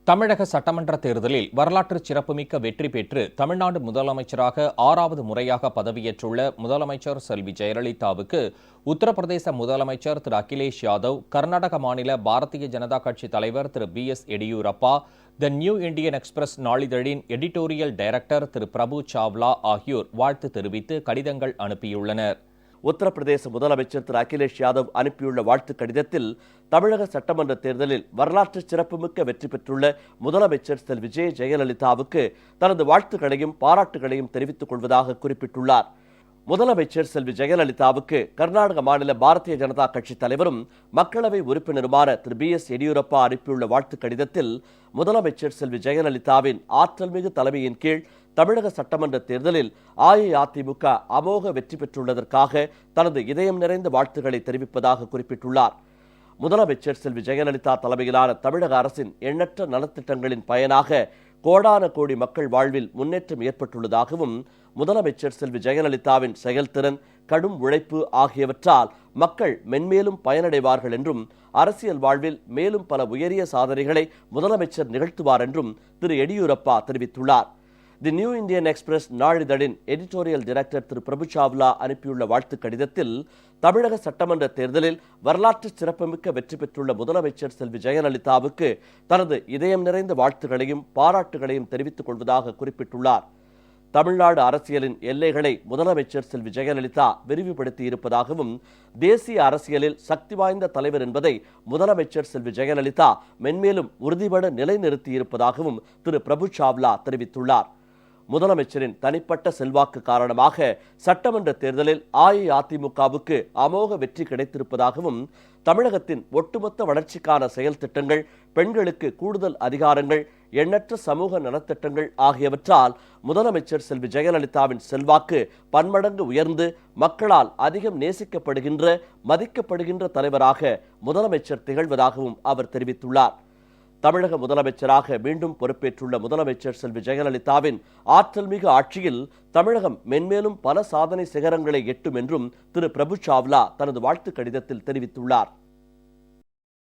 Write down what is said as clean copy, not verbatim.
தமிழக சட்டமன்ற தேர்தலில் வரலாற்று சிறப்புமிக்க வெற்றி பெற்று தமிழ்நாடு முதலமைச்சராக 6வது முறையாக பதவியேற்றுள்ள முதலமைச்சர் செல்வி ஜெயலலிதாவுக்கு உத்தரப்பிரதேச முதலமைச்சர் திரு அகிலேஷ் யாதவ், கர்நாடக மாநில பாரதிய ஜனதா கட்சி தலைவர் திரு BS Yediyurappa, the New Indian Express நாளிதழின் எடிட்டோரியல் டைரக்டர் திரு பிரபு சாவ்லா ஆகியோர் வாழ்த்து தெரிவித்து கடிதங்கள் அனுப்பியுள்ளனர். உத்தரப்பிரதேச முதலமைச்சர் திரு அகிலேஷ் யாதவ் அனுப்பியுள்ள வாழ்த்து கடிதத்தில் தமிழக சட்டமன்ற தேர்தலில் வரலாற்று சிறப்புமிக்க வெற்றி பெற்றுள்ள முதலமைச்சர் செல்வி ஜெயலலிதாவுக்கு தனது வாழ்த்துக்களையும் பாராட்டுகளையும் தெரிவித்துக் கொள்வதாக குறிப்பிட்டுள்ளார். முதலமைச்சர் செல்வி ஜெயலலிதாவுக்கு கர்நாடக மாநில பாரதிய ஜனதா கட்சி தலைவரும் மக்களவை உறுப்பினருமான திரு BS எடியூரப்பா அனுப்பியுள்ள வாழ்த்து கடிதத்தில் முதலமைச்சர் செல்வி ஜெயலலிதாவின் ஆற்றல்மிகு தலைமையின் கீழ் தமிழக சட்டமன்ற தேர்தலில் அஇஅதிமுக அமோக வெற்றி பெற்றுள்ளதற்காக தனது இதயம் நிறைந்த வாழ்த்துக்களை தெரிவிப்பதாக குறிப்பிட்டுள்ளார். முதலமைச்சர் செல்வி ஜெயலலிதா தலைமையிலான தமிழக அரசின் எண்ணற்ற நலத்திட்டங்களின் பயனாக கோடான கோடி மக்கள் வாழ்வில் முன்னேற்றம் ஏற்பட்டுள்ளதாகவும், முதலமைச்சர் செல்வி ஜெயலலிதாவின் செயல்திறன், கடும் உழைப்பு ஆகியவற்றால் மக்கள் மென்மேலும் பயனடைவார்கள் என்றும், அரசியல் வாழ்வில் மேலும் பல உயரிய சாதனைகளை முதலமைச்சர் நிகழ்த்துவார் என்றும் திரு எடியூரப்பா தெரிவித்துள்ளார். தி நியூ இண்டியன் எக்ஸ்பிரஸ் நாளிதழின் எடிட்டோரியல் டைரக்டர் திரு பிரபு சாவ்லா அனுப்பியுள்ள வாழ்த்து கடிதத்தில் தமிழக சட்டமன்ற தேர்தலில் வரலாற்று சிறப்புமிக்க வெற்றி பெற்றுள்ள முதலமைச்சர் செல்வி ஜெயலலிதாவுக்கு தனது இதயம் நிறைந்த வாழ்த்துகளையும் பாராட்டுகளையும் தெரிவித்துக் கொள்வதாக குறிப்பிட்டுள்ளார். தமிழ்நாடு அரசியலின் எல்லைகளை முதலமைச்சர் செல்வி ஜெயலலிதா விரிவுபடுத்தி இருப்பதாகவும், தேசிய அரசியலில் சக்தி வாய்ந்த தலைவர் என்பதை முதலமைச்சர் செல்வி ஜெயலலிதா மென்மேலும் உறுதிபட நிலைநிறுத்தி இருப்பதாகவும் திரு பிரபு சாவ்லா தெரிவித்துள்ளார். முதலமைச்சரின் தனிப்பட்ட செல்வாக்கு காரணமாக சட்டமன்ற தேர்தலில் அஇஅதிமுகவுக்கு அமோக வெற்றி கிடைத்திருப்பதாகவும், தமிழகத்தின் ஒட்டுமொத்த வளர்ச்சிக்கான செயல் திட்டங்கள், பெண்களுக்கு கூடுதல் அதிகாரங்கள், எண்ணற்ற சமூக நலத்திட்டங்கள் ஆகியவற்றால் முதலமைச்சர் செல்வி ஜெயலலிதாவின் செல்வாக்கு பன்மடங்கு உயர்ந்து மக்களால் அதிகம் நேசிக்கப்படுகின்ற, மதிக்கப்படுகின்ற தலைவராக முதலமைச்சர் திகழ்வதாகவும் அவர் தெரிவித்துள்ளார். தமிழக முதலமைச்சராக மீண்டும் பொறுப்பேற்றுள்ள முதலமைச்சர் செல்வி ஜெயலலிதாவின் ஆற்றல்மிகு ஆட்சியில் தமிழகம் மென்மேலும் பல சாதனை சிகரங்களை எட்டும் என்றும் திரு பிரபு சாவ்லா தனது வாழ்த்து கடிதத்தில் தெரிவித்துள்ளார்.